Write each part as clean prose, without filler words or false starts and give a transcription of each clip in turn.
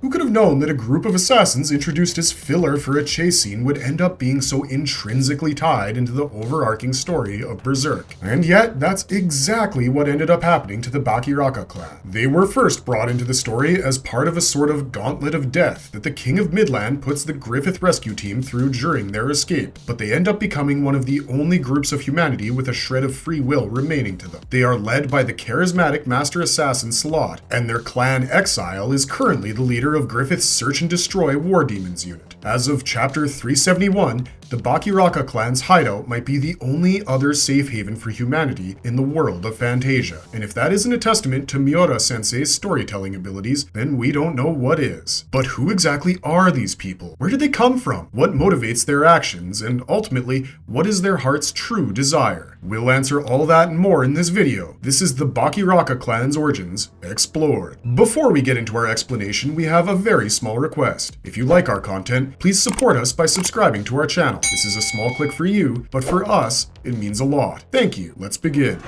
Who could have known that a group of assassins introduced as filler for a chase scene would end up being so intrinsically tied into the overarching story of Berserk? And yet, that's exactly what ended up happening to the Bakiraka clan. They were first brought into the story as part of a sort of gauntlet of death that the King of Midland puts the Griffith rescue team through during their escape, but they end up becoming one of the only groups of humanity with a shred of free will remaining to them. They are led by the charismatic master assassin Silat, and their clan Exiled is currently the leader of Griffith's Search and Destroy War Demons unit. As of chapter 371, the Bakiraka clan's hideout might be the only other safe haven for humanity in the world of Fantasia. And if that isn't a testament to Miura-sensei's storytelling abilities, then we don't know what is. But who exactly are these people? Where did they come from? What motivates their actions? And ultimately, what is their heart's true desire? We'll answer all that and more in this video. This is the Bakiraka clan's origins explored. Before we get into our explanation, we have a very small request. If you like our content, please support us by subscribing to our channel. This is a small click for you, but for us, it means a lot. Thank you. Let's begin.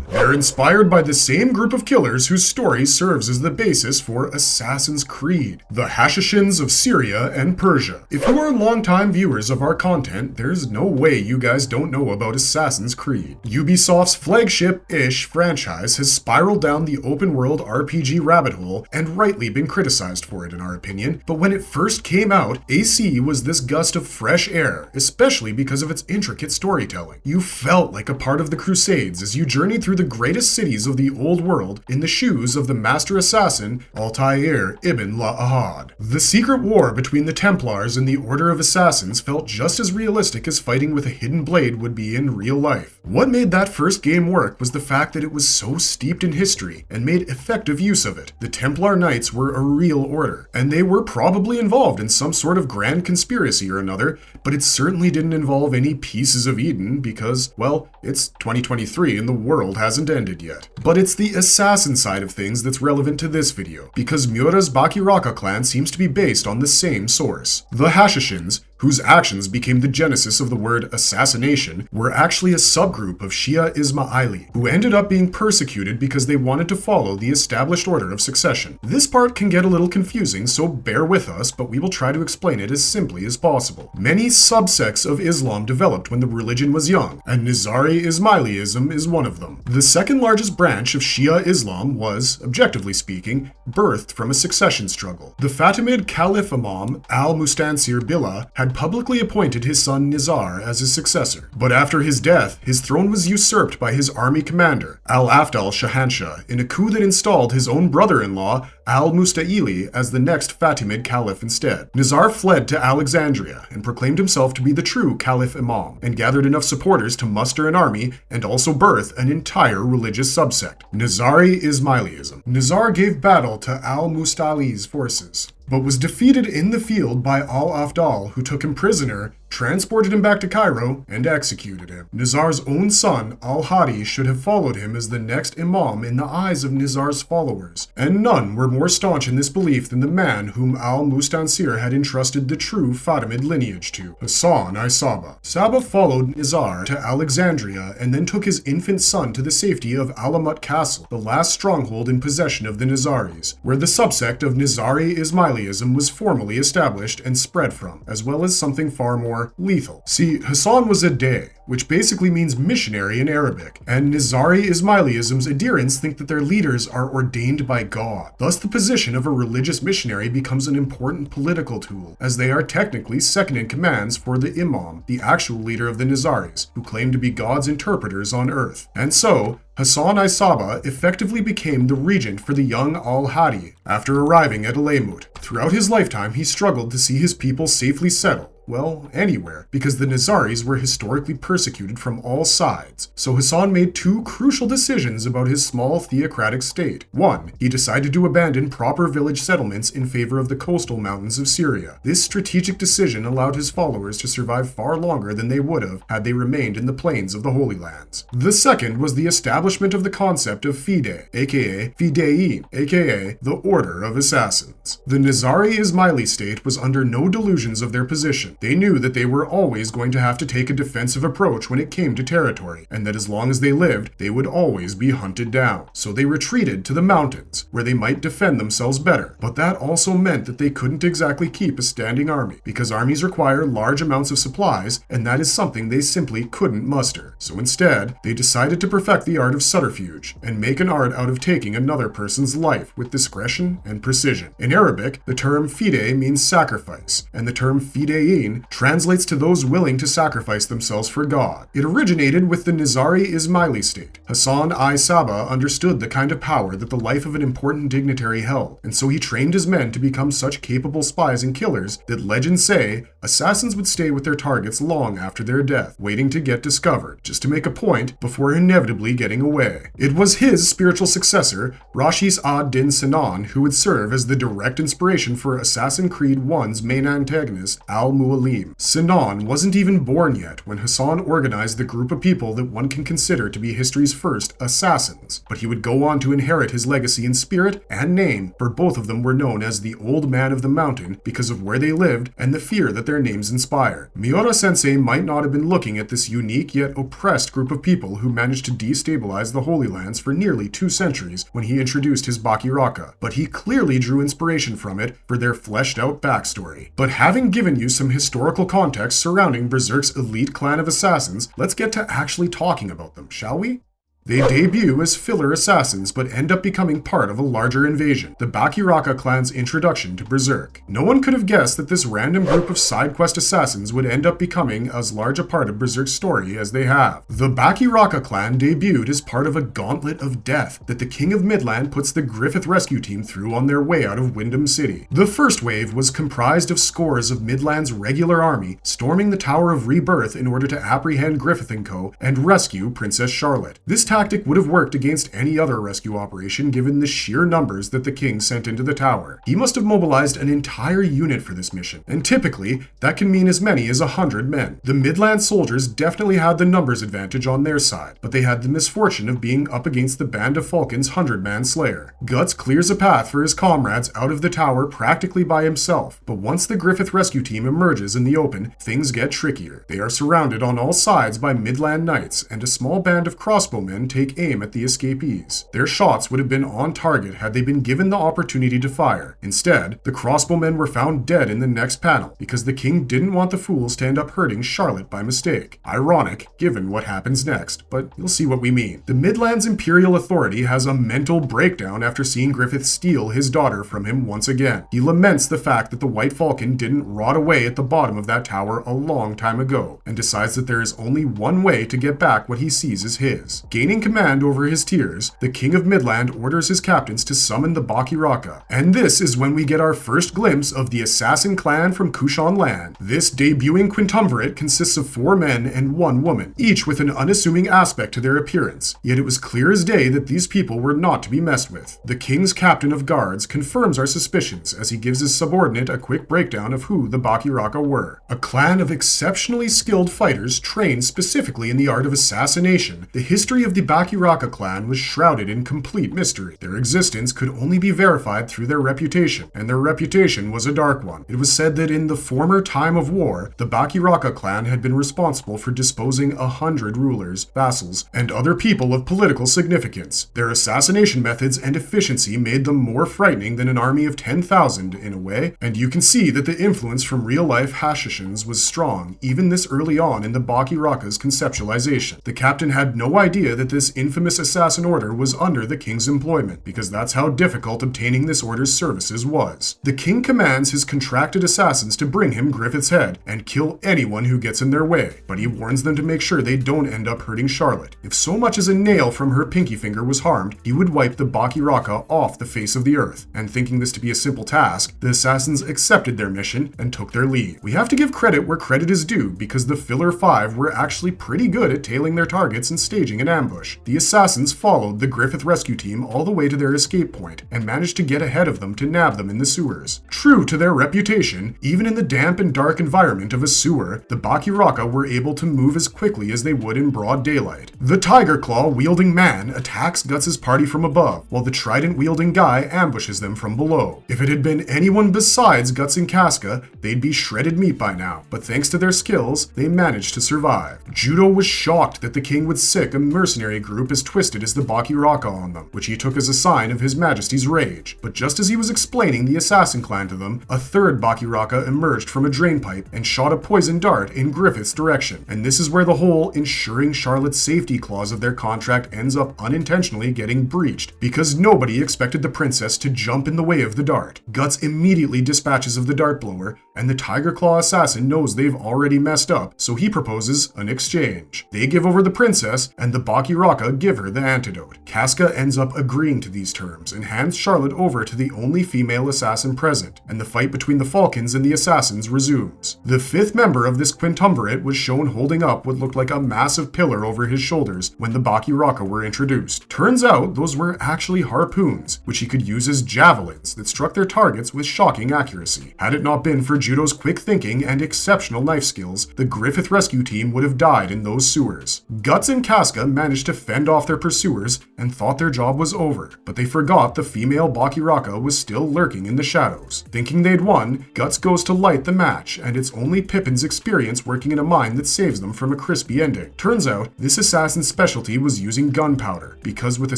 They're inspired by the same group of killers whose story serves as the basis for Assassin's Creed, the Hashishins of Syria and Persia. If you are longtime viewers of our content, there's no way you guys don't know about Assassin's Creed. Ubisoft's flagship-ish franchise has spiraled down the open-world RPG rabbit hole and rightly been criticized for it in our opinion, but when it first came out, AC was this gust of fresh air, especially because of its intricate storytelling. You felt like a part of the Crusades as you journeyed through the greatest cities of the old world in the shoes of the master assassin Altair ibn la-Ahad. The secret war between the Templars and the Order of Assassins felt just as realistic as fighting with a hidden blade would be in real life. What made that first game work was the fact that it was so steeped in history and made effective use of it. The Templar Knights were a real order, and they were probably involved in some sort of grand conspiracy or another, but it certainly didn't involve any pieces of Eden because, well, it's 2023 and the world hasn't ended yet. But it's the assassin side of things that's relevant to this video, because Miura's Bakiraka clan seems to be based on the same source. The Hashishins, whose actions became the genesis of the word assassination, were actually a subgroup of Shia Ismaili, who ended up being persecuted because they wanted to follow the established order of succession. This part can get a little confusing, so bear with us, but we will try to explain it as simply as possible. Many subsects of Islam developed when the religion was young, and Nizari Ismailism is one of them. The second largest branch of Shia Islam was, objectively speaking, birthed from a succession struggle. The Fatimid Caliph Imam al-Mustansir Billah had publicly appointed his son Nizar as his successor, but after his death, his throne was usurped by his army commander, Al-Afdal Shahanshah, in a coup that installed his own brother-in-law, Al-Musta'ili, as the next Fatimid Caliph instead. Nizar fled to Alexandria and proclaimed himself to be the true Caliph Imam, and gathered enough supporters to muster an army and also birth an entire religious subsect, Nizari Ismailism. Nizar gave battle to Al-Musta'ili's forces, but was defeated in the field by Al-Afdal, who took him prisoner, transported him back to Cairo, and executed him. Nizar's own son, Al-Hadi, should have followed him as the next imam in the eyes of Nizar's followers, and none were more staunch in this belief than the man whom Al-Mustansir had entrusted the true Fatimid lineage to, Hassan I-Saba. Saba followed Nizar to Alexandria and then took his infant son to the safety of Alamut Castle, the last stronghold in possession of the Nizaris, where the subsect of Nizari Ismailism was formally established and spread from, as well as something far more lethal. See, Hassan was a Dey, which basically means missionary in Arabic, and Nizari Ismailism's adherents think that their leaders are ordained by God. Thus, the position of a religious missionary becomes an important political tool, as they are technically second in commands for the Imam, the actual leader of the Nizaris, who claim to be God's interpreters on earth. And so, Hassan I-Saba effectively became the regent for the young Al-Hadi after arriving at Alamut. Throughout his lifetime, he struggled to see his people safely settled. Well, anywhere, because the Nizaris were historically persecuted from all sides. So Hassan made two crucial decisions about his small theocratic state. One, he decided to abandon proper village settlements in favor of the coastal mountains of Syria. This strategic decision allowed his followers to survive far longer than they would have had they remained in the plains of the Holy Lands. The second was the establishment of the concept of Fide, aka Fidei, aka the Order of Assassins. The Nizari Ismaili state was under no delusions of their position. army. They knew that they were always going to have to take a defensive approach when it came to territory, and that as long as they lived, they would always be hunted down. So they retreated to the mountains, where they might defend themselves better. But that also meant that they couldn't exactly keep a standing army, because armies require large amounts of supplies, and that is something they simply couldn't muster. So instead, they decided to perfect the art of subterfuge, and make an art out of taking another person's life with discretion and precision. In Arabic, the term fide means sacrifice, and the term fidein translates to those willing to sacrifice themselves for God. It originated with the Nizari Ismaili state. Hassan I Saba understood the kind of power that the life of an important dignitary held, and so he trained his men to become such capable spies and killers that legends say assassins would stay with their targets long after their death, waiting to get discovered, just to make a point before inevitably getting away. It was his spiritual successor, Rashis ad-Din Sinan, who would serve as the direct inspiration for Assassin's Creed 1's main antagonist, Al-Mualim. Sinan wasn't even born yet when Hassan organized the group of people that one can consider to be history's first assassins, but he would go on to inherit his legacy in spirit and name, for both of them were known as the Old Man of the Mountain because of where they lived and the fear that their names inspired. Miura-sensei might not have been looking at this unique yet oppressed group of people who managed to destabilize the Holy Lands for nearly 2 centuries when he introduced his Bakiraka, but he clearly drew inspiration from it for their fleshed out backstory. But having given you some historical context surrounding Berserk's elite clan of assassins, let's get to actually talking about them, shall we? They debut as filler assassins, but end up becoming part of a larger invasion, the Bakiraka clan's introduction to Berserk. No one could have guessed that this random group of side quest assassins would end up becoming as large a part of Berserk's story as they have. The Bakiraka clan debuted as part of a gauntlet of death that the King of Midland puts the Griffith rescue team through on their way out of Windham City. The first wave was comprised of scores of Midland's regular army storming the Tower of Rebirth in order to apprehend Griffith & Co. and rescue Princess Charlotte. This tactic would have worked against any other rescue operation given the sheer numbers that the king sent into the tower. He must have mobilized an entire unit for this mission, and typically, that can mean as many as 100 men. The Midland soldiers definitely had the numbers advantage on their side, but they had the misfortune of being up against the band of Falcon's 100-man slayer. Guts clears a path for his comrades out of the tower practically by himself, but once the Griffith rescue team emerges in the open, things get trickier. They are surrounded on all sides by Midland knights, and a small band of crossbowmen take aim at the escapees. Their shots would have been on target had they been given the opportunity to fire. Instead, the crossbowmen were found dead in the next panel because the king didn't want the fools to end up hurting Charlotte by mistake. Ironic, given what happens next, but you'll see what we mean. The Midland's imperial authority has a mental breakdown after seeing Griffith steal his daughter from him once again. He laments the fact that the White Falcon didn't rot away at the bottom of that tower a long time ago, and decides that there is only one way to get back what he sees as his. Gaining command over his tiers, the King of Midland orders his captains to summon the Bakiraka. And this is when we get our first glimpse of the assassin clan from Kushan land. This debuting quintumvirate consists of 4 men and 1 woman, each with an unassuming aspect to their appearance. Yet it was clear as day that these people were not to be messed with. The king's captain of guards confirms our suspicions as he gives his subordinate a quick breakdown of who the Bakiraka were. A clan of exceptionally skilled fighters trained specifically in the art of assassination. The history of the Bakiraka clan was shrouded in complete mystery. Their existence could only be verified through their reputation, and their reputation was a dark one. It was said that in the former time of war, the Bakiraka clan had been responsible for disposing 100 rulers, vassals, and other people of political significance. Their assassination methods and efficiency made them more frightening than an army of 10,000 in a way, and you can see that the influence from real-life Hashishans was strong, even this early on in the Bakiraka's conceptualization. The captain had no idea that this infamous assassin order was under the king's employment, because that's how difficult obtaining this order's services was. The king commands his contracted assassins to bring him Griffith's head and kill anyone who gets in their way, but he warns them to make sure they don't end up hurting Charlotte. If so much as a nail from her pinky finger was harmed, he would wipe the Bakiraka off the face of the earth, and thinking this to be a simple task, the assassins accepted their mission and took their leave. We have to give credit where credit is due, because the filler 5 were actually pretty good at tailing their targets and staging an ambush. ambush, the assassins followed the Griffith rescue team all the way to their escape point and managed to get ahead of them to nab them in the sewers. True to their reputation, even in the damp and dark environment of a sewer, the Bakiraka were able to move as quickly as they would in broad daylight. The tiger claw-wielding man attacks Guts' party from above, while the trident-wielding guy ambushes them from below. If it had been anyone besides Guts and Casca, they'd be shredded meat by now, but thanks to their skills, they managed to survive. Judo was shocked that the king would sick a mercenary group as twisted as the Bakiraka on them, which he took as a sign of his majesty's rage. But just as he was explaining the assassin clan to them, a third Bakiraka emerged from a drainpipe and shot a poison dart in Griffith's direction. And this is where the whole ensuring Charlotte's safety clause of their contract ends up unintentionally getting breached, because nobody expected the princess to jump in the way of the dart. Guts immediately dispatches of the dart blower, and the Tiger Claw assassin knows they've already messed up, so he proposes an exchange. They give over the princess, and the Bakiraka give her the antidote. Casca ends up agreeing to these terms and hands Charlotte over to the only female assassin present, and the fight between the Falcons and the assassins resumes. The fifth member of this quintumvirate was shown holding up what looked like a massive pillar over his shoulders when the Bakiraka were introduced. Turns out those were actually harpoons, which he could use as javelins that struck their targets with shocking accuracy. Had it not been for Judo's quick thinking and exceptional knife skills, the Griffith rescue team would have died in those sewers. Guts and Casca managed to fend off their pursuers and thought their job was over, but they forgot the female Bakiraka was still lurking in the shadows. Thinking they'd won, Guts goes to light the match, and it's only Pippin's experience working in a mine that saves them from a crispy ending. Turns out, this assassin's specialty was using gunpowder, because with a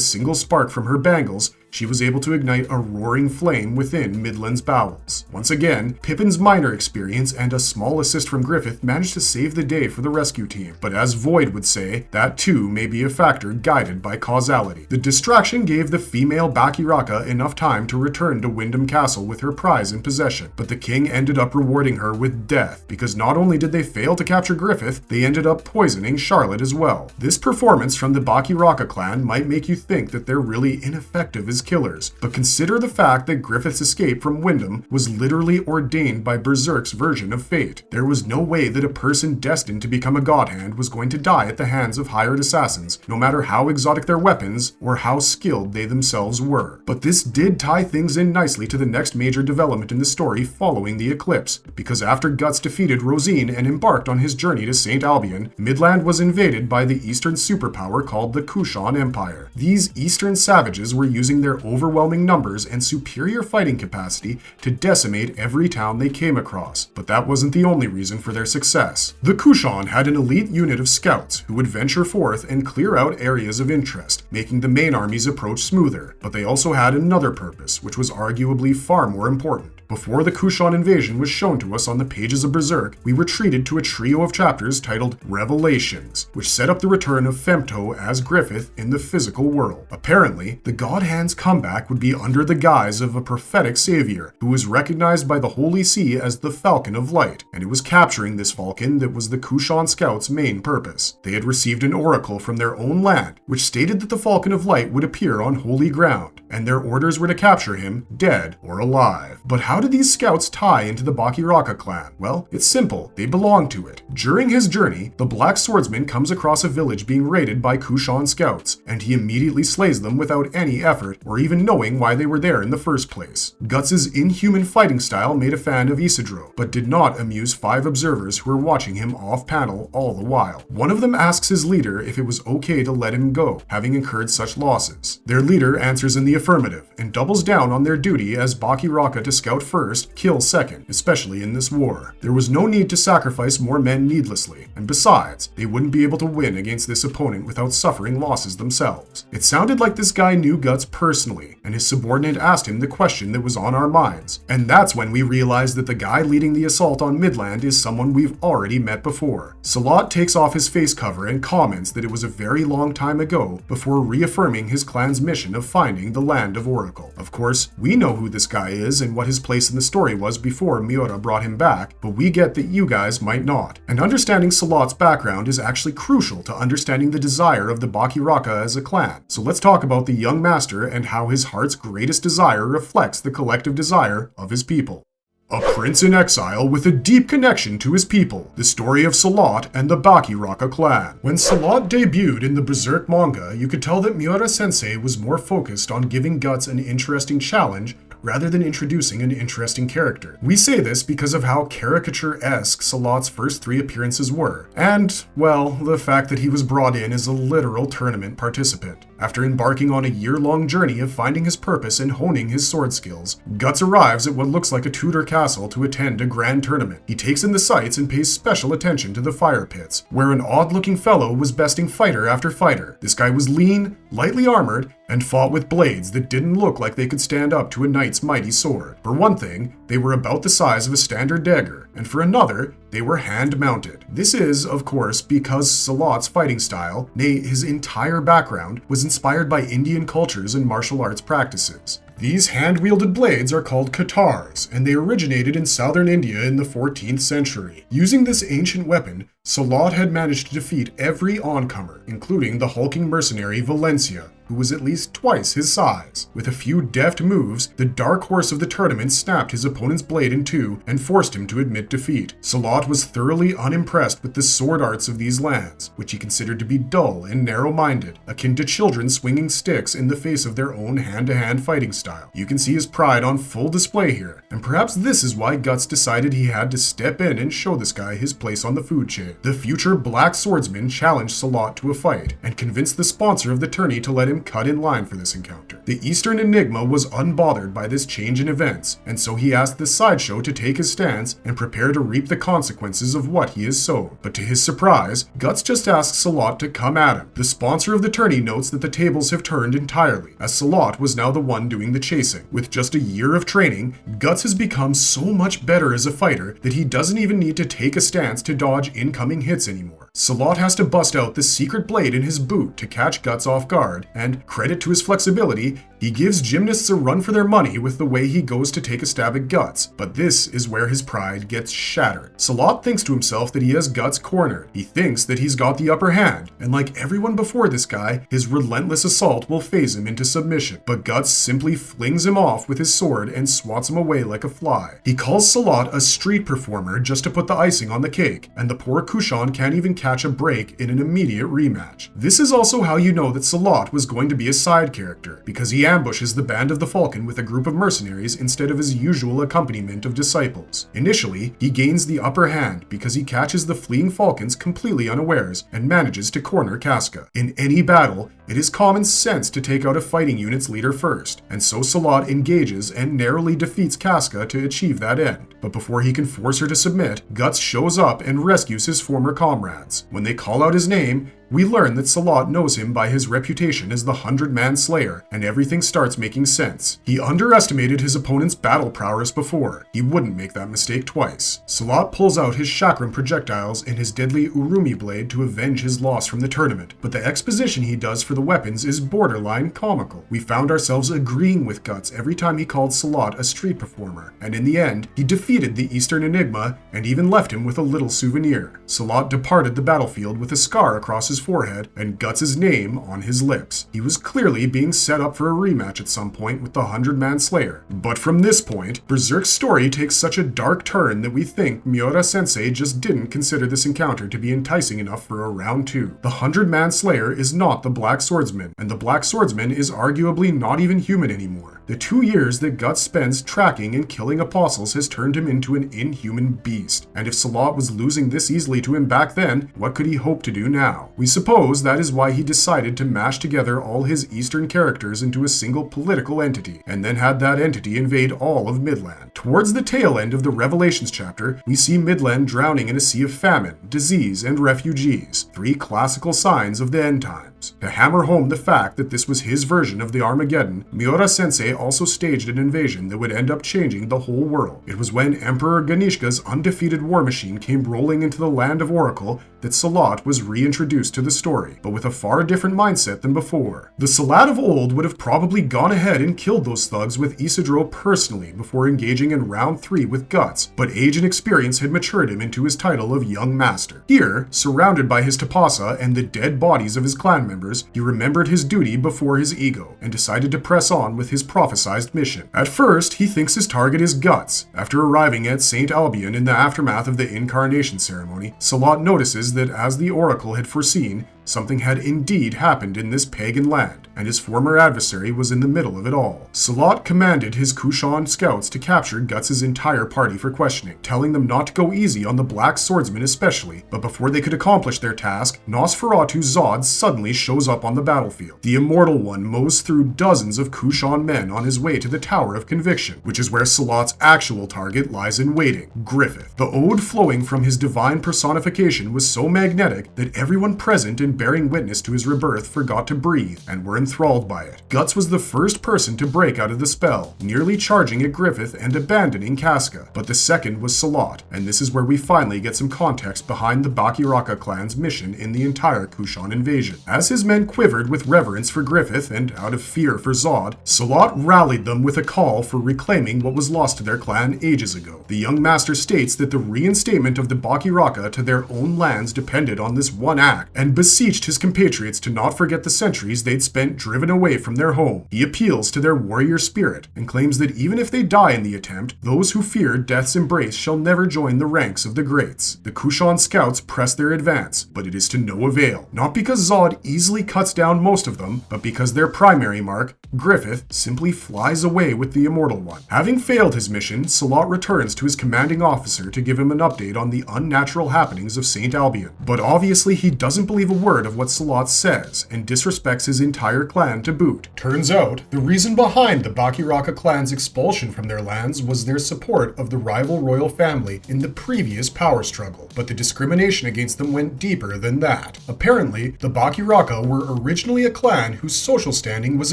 single spark from her bangles, she was able to ignite a roaring flame within Midland's bowels. Once again, Pippin's minor experience and a small assist from Griffith managed to save the day for the rescue team, but as Void would say, that too may be a factor guided by causality. The distraction gave the female Bakiraka enough time to return to Wyndham Castle with her prize in possession, but the king ended up rewarding her with death, because not only did they fail to capture Griffith, they ended up poisoning Charlotte as well. This performance from the Bakiraka clan might make you think that they're really ineffective as killers, but consider the fact that Griffith's escape from Wyndham was literally ordained by Berserk's version of fate. There was no way that a person destined to become a god hand was going to die at the hands of hired assassins, no matter how exotic their weapons or how skilled they themselves were. But this did tie things in nicely to the next major development in the story following the eclipse, because after Guts defeated Rosine and embarked on his journey to St. Albion, Midland was invaded by the eastern superpower called the Kushan Empire. These eastern savages were using their overwhelming numbers and superior fighting capacity to decimate every town they came across, but that wasn't the only reason for their success. The Kushan had an elite unit of scouts who would venture forth and clear out areas of interest, making the main army's approach smoother, but they also had another purpose, which was arguably far more important. Before the Kushan invasion was shown to us on the pages of Berserk, we were treated to a trio of chapters titled Revelations, which set up the return of Femto as Griffith in the physical world. Apparently, the God Hand's comeback would be under the guise of a prophetic savior who was recognized by the Holy See as the Falcon of Light, and it was capturing this Falcon that was the Kushan scouts' main purpose. They had received an oracle from their own land, which stated that the Falcon of Light would appear on holy ground, and their orders were to capture him, dead or alive. But how did these scouts tie into the Bakiraka clan? Well, it's simple. They belong to it. During his journey, the Black Swordsman comes across a village being raided by Kushan scouts, and he immediately slays them without any effort or even knowing why they were there in the first place. Guts' inhuman fighting style made a fan of Isidro, but did not amuse 5 observers who were watching him off-panel all the while. One of them asks his leader if it was okay to let him go, having incurred such losses. Their leader answers in the affirmative, and doubles down on their duty as Bakiraka to scout first, kill second, especially in this war. There was no need to sacrifice more men needlessly, and besides, they wouldn't be able to win against this opponent without suffering losses themselves. It sounded like this guy knew Guts personally, and his subordinate asked him the question that was on our minds. And that's when we realized that the guy leading the assault on Midland is someone we've already met before. Silat takes off his face cover and comments that it was a very long time ago before reaffirming his clan's mission of finding the Land of Oracle. Of course, we know who this guy is and what his place in the story was before Miura brought him back, but we get that you guys might not. And understanding Salat's background is actually crucial to understanding the desire of the Bakiraka as a clan. So let's talk about the young master and how his heart's greatest desire reflects the collective desire of his people. A prince in exile with a deep connection to his people, the story of Silat and the Bakiraka clan. When Silat debuted in the Berserk manga, you could tell that Miura-sensei was more focused on giving Guts an interesting challenge rather than introducing an interesting character. We say this because of how caricature-esque Silat's first 3 appearances were, and, well, the fact that he was brought in as a literal tournament participant. After embarking on a year-long journey of finding his purpose and honing his sword skills, Guts arrives at what looks like a Tudor castle to attend a grand tournament. He takes in the sights and pays special attention to the fire pits, where an odd-looking fellow was besting fighter after fighter. This guy was lean, lightly armored, and fought with blades that didn't look like they could stand up to a knight's mighty sword. For one thing, they were about the size of a standard dagger, and for another, they were hand-mounted. This is, of course, because Silat's fighting style, nay, his entire background, was inspired by Indian cultures and martial arts practices. These hand-wielded blades are called katars, and they originated in southern India in the 14th century. Using this ancient weapon, Silat had managed to defeat every oncomer, including the hulking mercenary Valencia, who was at least twice his size. With a few deft moves, the dark horse of the tournament snapped his opponent's blade in two and forced him to admit defeat. Silat was thoroughly unimpressed with the sword arts of these lands, which he considered to be dull and narrow-minded, akin to children swinging sticks in the face of their own hand-to-hand fighting style. You can see his pride on full display here, and perhaps this is why Guts decided he had to step in and show this guy his place on the food chain. The future Black Swordsman challenged Silat to a fight, and convinced the sponsor of the tourney to let him cut in line for this encounter. The Eastern Enigma was unbothered by this change in events, and so he asked the sideshow to take his stance and prepare to reap the consequences of what he has sown. But to his surprise, Guts just asks Silat to come at him. The sponsor of the tourney notes that the tables have turned entirely, as Silat was now the one doing the chasing. With just a year of training, Guts has become so much better as a fighter that he doesn't even need to take a stance to dodge incoming hits anymore. Silat has to bust out the secret blade in his boot to catch Guts off guard, and credit to his flexibility, he gives gymnasts a run for their money with the way he goes to take a stab at Guts, but this is where his pride gets shattered. Silat thinks to himself that he has Guts cornered. He thinks that he's got the upper hand, and like everyone before this guy, his relentless assault will phase him into submission. But Guts simply flings him off with his sword and swats him away like a fly. He calls Silat a street performer just to put the icing on the cake, and the poor Kushan can't even catch a break in an immediate rematch. This is also how you know that Silat was going to be a side character, because he ambushes the band of the Falcon with a group of mercenaries instead of his usual accompaniment of disciples. Initially, he gains the upper hand because he catches the fleeing Falcons completely unawares and manages to corner Casca. In any battle, it is common sense to take out a fighting unit's leader first, and so Silat engages and narrowly defeats Casca to achieve that end. But before he can force her to submit, Guts shows up and rescues his former comrades. When they call out his name, we learn that Silat knows him by his reputation as the 100-Man Slayer, and everything starts making sense. He underestimated his opponent's battle prowess before. He wouldn't make that mistake twice. Silat pulls out his chakram projectiles and his deadly Urumi blade to avenge his loss from the tournament, but the exposition he does for the weapons is borderline comical. We found ourselves agreeing with Guts every time he called Silat a street performer, and in the end, he defeated the Eastern Enigma and even left him with a little souvenir. Silat departed the battlefield with a scar across his forehead and Guts' name on his lips. He was clearly being set up for a rematch at some point with the 100-Man Slayer. But from this point, Berserk's story takes such a dark turn that we think Miura-sensei just didn't consider this encounter to be enticing enough for a round 2. The 100-Man Slayer is not the Black Swordsman, and the Black Swordsman is arguably not even human anymore. The 2 years that Guts spends tracking and killing apostles has turned him into an inhuman beast, and if Silat was losing this easily to him back then, what could he hope to do now? We suppose that is why he decided to mash together all his Eastern characters into a single political entity, and then had that entity invade all of Midland. Towards the tail end of the Revelations chapter, we see Midland drowning in a sea of famine, disease, and refugees, 3 classical signs of the end times. To hammer home the fact that this was his version of the Armageddon, Miura-sensei also staged an invasion that would end up changing the whole world. It was when Emperor Ganishka's undefeated war machine came rolling into the land of Oracle that Silat was reintroduced to the story, but with a far different mindset than before. The Silat of old would have probably gone ahead and killed those thugs with Isidro personally before engaging in round 3 with Guts, but age and experience had matured him into his title of Young Master. Here, surrounded by his Tapasa and the dead bodies of his clan members, he remembered his duty before his ego and decided to press on with his prophesized mission. At first, he thinks his target is Guts. After arriving at St. Albion in the aftermath of the incarnation ceremony, Silat notices that as the Oracle had foreseen, something had indeed happened in this pagan land, and his former adversary was in the middle of it all. Silat commanded his Kushan scouts to capture Guts' entire party for questioning, telling them not to go easy on the Black Swordsman especially, but before they could accomplish their task, Nosferatu Zod suddenly shows up on the battlefield. The Immortal One mows through dozens of Kushan men on his way to the Tower of Conviction, which is where Silat's actual target lies in waiting, Griffith. The ode flowing from his divine personification was so magnetic that everyone present in bearing witness to his rebirth forgot to breathe and were enthralled by it. Guts was the first person to break out of the spell, nearly charging at Griffith and abandoning Casca, but the second was Silat, and this is where we finally get some context behind the Bakiraka clan's mission in the entire Kushan invasion. As his men quivered with reverence for Griffith and out of fear for Zod, Silat rallied them with a call for reclaiming what was lost to their clan ages ago. The young master states that the reinstatement of the Bakiraka to their own lands depended on this one act, and beseeched his compatriots to not forget the centuries they'd spent driven away from their home. He appeals to their warrior spirit and claims that even if they die in the attempt, those who fear death's embrace shall never join the ranks of the greats. The Kushan scouts press their advance, but it is to no avail. Not because Zod easily cuts down most of them, but because their primary mark, Griffith, simply flies away with the Immortal One. Having failed his mission, Silat returns to his commanding officer to give him an update on the unnatural happenings of St. Albion. But obviously he doesn't believe a word of what Silat says, and disrespects his entire clan to boot. Turns out, the reason behind the Bakiraka clan's expulsion from their lands was their support of the rival royal family in the previous power struggle, but the discrimination against them went deeper than that. Apparently, the Bakiraka were originally a clan whose social standing was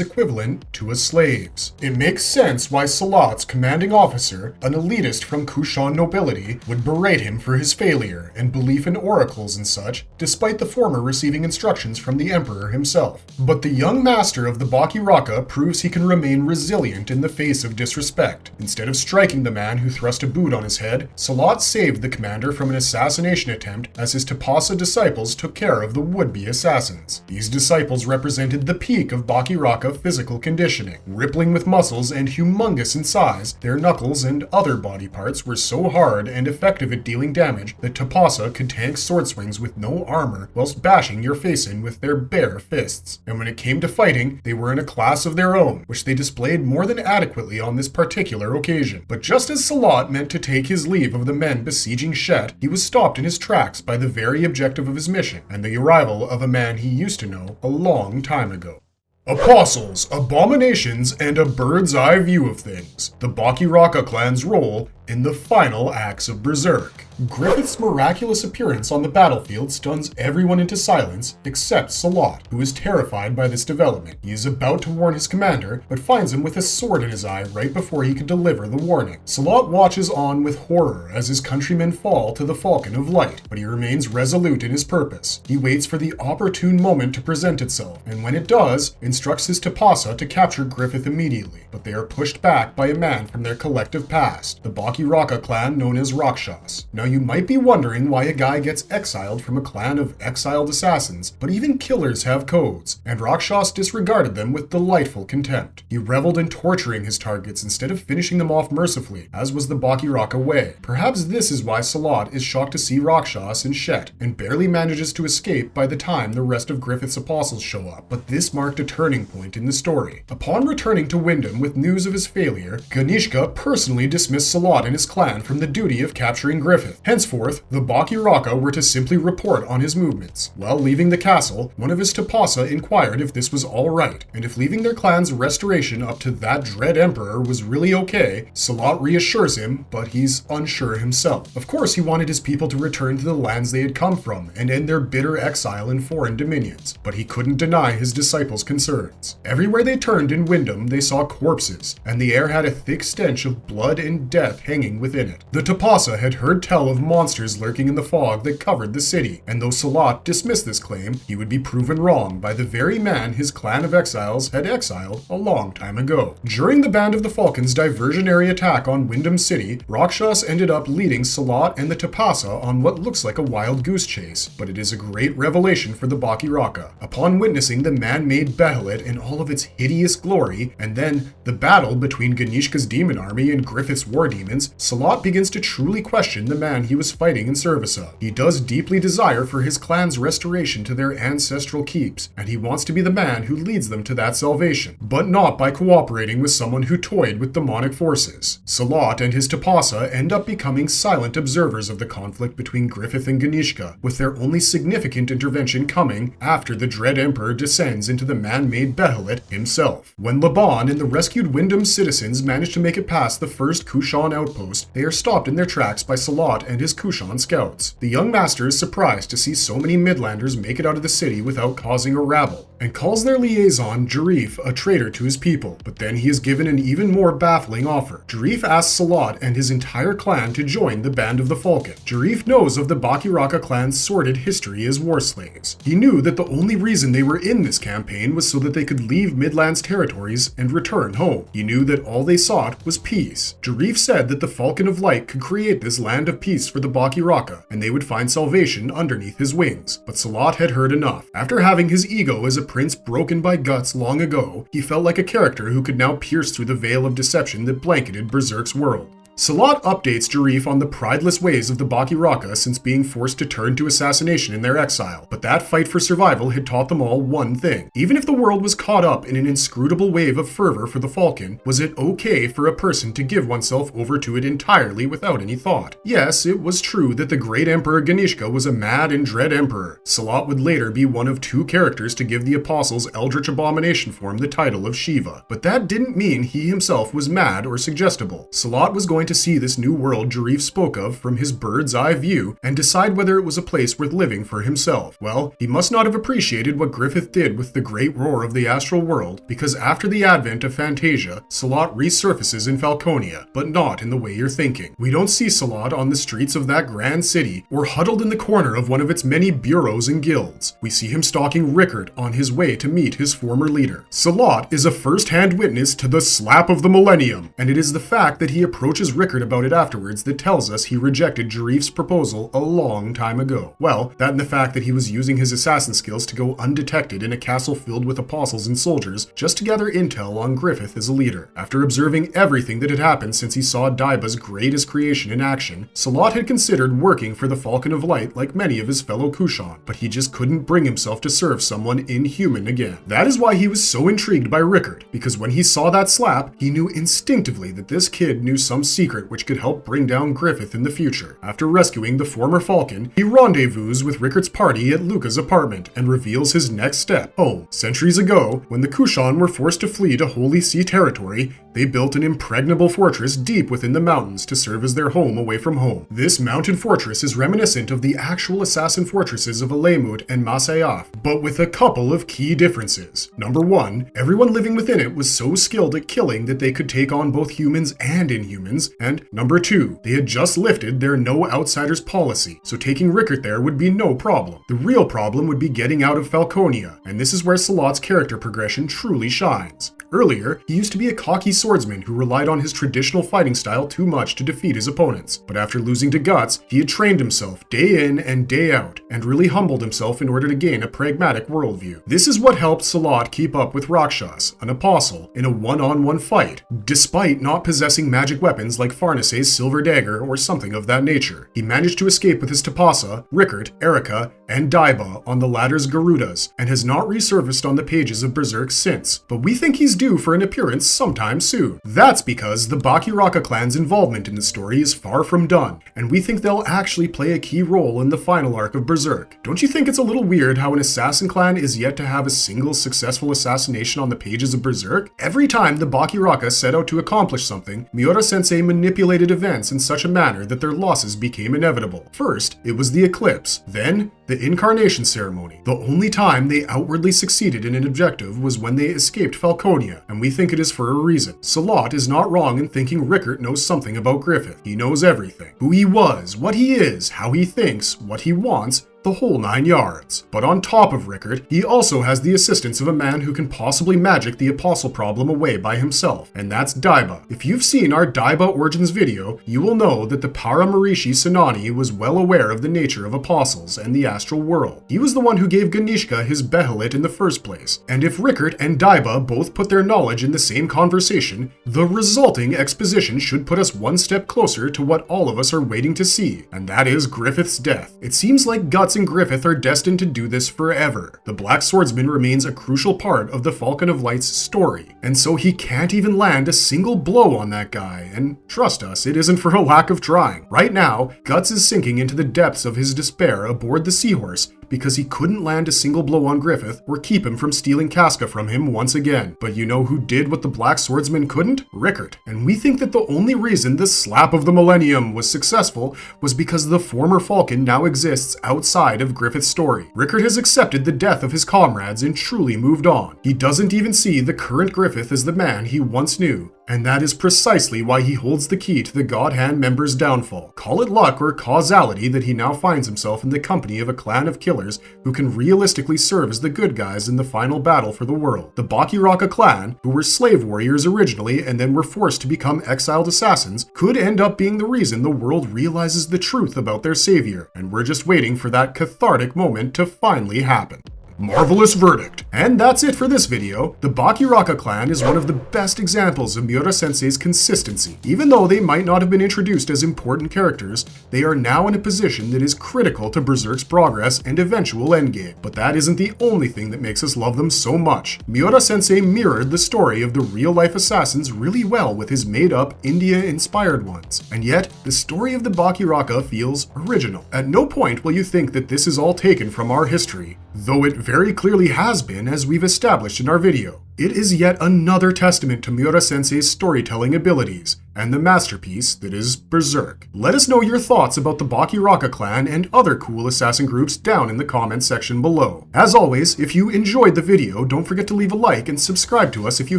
equivalent to a slave's. It makes sense why Silat's commanding officer, an elitist from Kushan nobility, would berate him for his failure and belief in oracles and such, despite the former receiving instructions from the Emperor himself. But the young master of the Bakiraka proves he can remain resilient in the face of disrespect. Instead of striking the man who thrust a boot on his head, Silat saved the commander from an assassination attempt as his Tapasa disciples took care of the would-be assassins. These disciples represented the peak of Bakiraka physical conditioning. Rippling with muscles and humongous in size, their knuckles and other body parts were so hard and effective at dealing damage that Tapasa could tank sword swings with no armor whilst bashing your face in with their bare fists. And when it came to fighting, they were in a class of their own, which they displayed more than adequately on this particular occasion. But just as Silat meant to take his leave of the men besieging Shet, he was stopped in his tracks by the very objective of his mission, and the arrival of a man he used to know a long time ago. Apostles, abominations, and a bird's eye view of things. The Bakiraka clan's role in the final acts of Berserk. Griffith's miraculous appearance on the battlefield stuns everyone into silence except Silat, who is terrified by this development. He is about to warn his commander, but finds him with a sword in his eye right before he can deliver the warning. Silat watches on with horror as his countrymen fall to the Falcon of Light, but he remains resolute in his purpose. He waits for the opportune moment to present itself, and when it does, instructs his Tapasa to capture Griffith immediately, but they are pushed back by a man from their collective past, the Bakiraka clan known as Rakshas. Now you might be wondering why a guy gets exiled from a clan of exiled assassins, but even killers have codes, and Rakshas disregarded them with delightful contempt. He reveled in torturing his targets instead of finishing them off mercifully, as was the Bakiraka way. Perhaps this is why Silat is shocked to see Rakshas in Shet, and barely manages to escape by the time the rest of Griffith's apostles show up. But this marked a turning point in the story. Upon returning to Wyndham with news of his failure, Ganishka personally dismissed Silat and his clan from the duty of capturing Griffith. Henceforth, the Bakiraka were to simply report on his movements. While leaving the castle, one of his Tapasa inquired if this was all right, and if leaving their clan's restoration up to that dread emperor was really okay. Silat reassures him, but he's unsure himself. Of course, he wanted his people to return to the lands they had come from and end their bitter exile in foreign dominions, but he couldn't deny his disciples' concerns. Everywhere they turned in Wyndham, they saw corpses, and the air had a thick stench of blood and death hanging hanging within it. The Tapasa had heard tell of monsters lurking in the fog that covered the city, and though Silat dismissed this claim, he would be proven wrong by the very man his clan of exiles had exiled a long time ago. During the Band of the Falcon's diversionary attack on Windham City, Rakshas ended up leading Silat and the Tapasa on what looks like a wild goose chase, but it is a great revelation for the Bakiraka. Upon witnessing the man-made Behelit in all of its hideous glory, and then the battle between Ganishka's demon army and Griffith's war demons, Silat begins to truly question the man he was fighting in service of. He does deeply desire for his clan's restoration to their ancestral keeps, and he wants to be the man who leads them to that salvation, but not by cooperating with someone who toyed with demonic forces. Silat and his Tapasa end up becoming silent observers of the conflict between Griffith and Ganishka, with their only significant intervention coming after the Dread Emperor descends into the man-made Behelit himself. When Laban and the rescued Windham citizens manage to make it past the first Kushan outpost, they are stopped in their tracks by Silat and his Kushan scouts. The young master is surprised to see so many Midlanders make it out of the city without causing a rabble, and calls their liaison, Jarif, a traitor to his people, but then he is given an even more baffling offer. Jarif asks Silat and his entire clan to join the Band of the Falcon. Jarif knows of the Bakiraka clan's sordid history as war slaves. He knew that the only reason they were in this campaign was so that they could leave Midland's territories and return home. He knew that all they sought was peace. Jarif said that the Falcon of Light could create this land of peace for the Bakiraka, and they would find salvation underneath his wings. But Silat had heard enough. After having his ego as a prince broken by guts long ago, he felt like a character who could now pierce through the veil of deception that blanketed Berserk's world. Silat updates Jarif on the prideless ways of the Bakiraka since being forced to turn to assassination in their exile, but that fight for survival had taught them all one thing. Even if the world was caught up in an inscrutable wave of fervor for the Falcon, was it okay for a person to give oneself over to it entirely without any thought? Yes, it was true that the great Emperor Ganishka was a mad and dread emperor. Silat would later be one of two characters to give the Apostles' Eldritch Abomination form the title of Shiva, but that didn't mean he himself was mad or suggestible. Silat was going to see this new world Jarif spoke of from his bird's eye view and decide whether it was a place worth living for himself. Well, he must not have appreciated what Griffith did with the great roar of the astral world, because after the advent of Fantasia, Silat resurfaces in Falconia, but not in the way you're thinking. We don't see Silat on the streets of that grand city or huddled in the corner of one of its many bureaus and guilds. We see him stalking Rickard on his way to meet his former leader. Silat is a first-hand witness to the slap of the millennium, and it is the fact that he approaches Rickard about it afterwards that tells us he rejected Jarif's proposal a long time ago. Well, that and the fact that he was using his assassin skills to go undetected in a castle filled with apostles and soldiers just to gather intel on Griffith as a leader. After observing everything that had happened since he saw Daiba's greatest creation in action, Silat had considered working for the Falcon of Light like many of his fellow Kushan, but he just couldn't bring himself to serve someone inhuman again. That is why he was so intrigued by Rickard, because when he saw that slap, he knew instinctively that this kid knew some secret which could help bring down Griffith in the future. After rescuing the former Falcon, he rendezvous with Rickard's party at Luca's apartment and reveals his next step, home. Centuries ago, when the Kushan were forced to flee to Holy See territory, they built an impregnable fortress deep within the mountains to serve as their home away from home. This mountain fortress is reminiscent of the actual assassin fortresses of Alemut and Masayaf, but with a couple of key differences. Number one, everyone living within it was so skilled at killing that they could take on both humans and inhumans, and number two, they had just lifted their no outsiders policy, so taking Rickard there would be no problem. The real problem would be getting out of Falconia, and this is where Silat's character progression truly shines. Earlier, he used to be a cocky swordsman who relied on his traditional fighting style too much to defeat his opponents, but after losing to Guts, he had trained himself day in and day out, and really humbled himself in order to gain a pragmatic worldview. This is what helped Silat keep up with Rakshas, an apostle, in a one-on-one fight, despite not possessing magic weapons like Farnace's silver dagger or something of that nature. He managed to escape with his Tapasa, Rickard, Erica, and Daiba on the latter's Garudas, and has not resurfaced on the pages of Berserk since, but we think he's due for an appearance sometime soon. That's because the Bakiraka clan's involvement in the story is far from done, and we think they'll actually play a key role in the final arc of Berserk. Don't you think it's a little weird how an assassin clan is yet to have a single successful assassination on the pages of Berserk? Every time the Bakiraka set out to accomplish something, Miura-sensei manipulated events in such a manner that their losses became inevitable. First, it was the eclipse. Then, The incarnation ceremony. The only time they outwardly succeeded in an objective was when they escaped Falconia, and we think it is for a reason. Silat is not wrong in thinking Rickert knows something about Griffith. He knows everything. Who he was, what he is, how he thinks, what he wants, the whole 9 yards. But on top of Rickert, he also has the assistance of a man who can possibly magic the apostle problem away by himself, and that's Daiba. If you've seen our Daiba Origins video, you will know that the Paramarishi Senani was well aware of the nature of apostles and the astral world. He was the one who gave Ganishka his Behelit in the first place, and if Rickert and Daiba both put their knowledge in the same conversation, the resulting exposition should put us one step closer to what all of us are waiting to see, and that is Griffith's death. It seems like Guts and Griffith are destined to do this forever. The Black Swordsman remains a crucial part of the Falcon of Light's story, and so he can't even land a single blow on that guy, and trust us, it isn't for a lack of trying. Right now, Guts is sinking into the depths of his despair aboard the Seahorse because he couldn't land a single blow on Griffith or keep him from stealing Casca from him once again. But you know who did what the Black Swordsman couldn't? Rickert. And we think that the only reason the Slap of the Millennium was successful was because the former Falcon now exists outside of Griffith's story. Rickert has accepted the death of his comrades and truly moved on. He doesn't even see the current Griffith as the man he once knew. And that is precisely why he holds the key to the God Hand member's downfall. Call it luck or causality that he now finds himself in the company of a clan of killers who can realistically serve as the good guys in the final battle for the world. The Bakiraka clan, who were slave warriors originally and then were forced to become exiled assassins, could end up being the reason the world realizes the truth about their savior, and we're just waiting for that cathartic moment to finally happen. Marvelous verdict. And that's it for this video. The Bakiraka clan is one of the best examples of Miura-sensei's consistency. Even though they might not have been introduced as important characters, they are now in a position that is critical to Berserk's progress and eventual endgame. But that isn't the only thing that makes us love them so much. Miura-sensei mirrored the story of the real-life assassins really well with his made-up, India-inspired ones. And yet, the story of the Bakiraka feels original. At no point will you think that this is all taken from our history, though it very clearly has been, as we've established in our video. It is yet another testament to Miura-sensei's storytelling abilities, and the masterpiece that is Berserk. Let us know your thoughts about the Bakiraka clan and other cool assassin groups down in the comments section below. As always, if you enjoyed the video, don't forget to leave a like and subscribe to us if you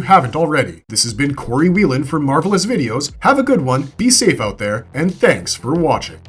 haven't already. This has been Corey Whelan for Marvelous Videos. Have a good one, be safe out there, and thanks for watching.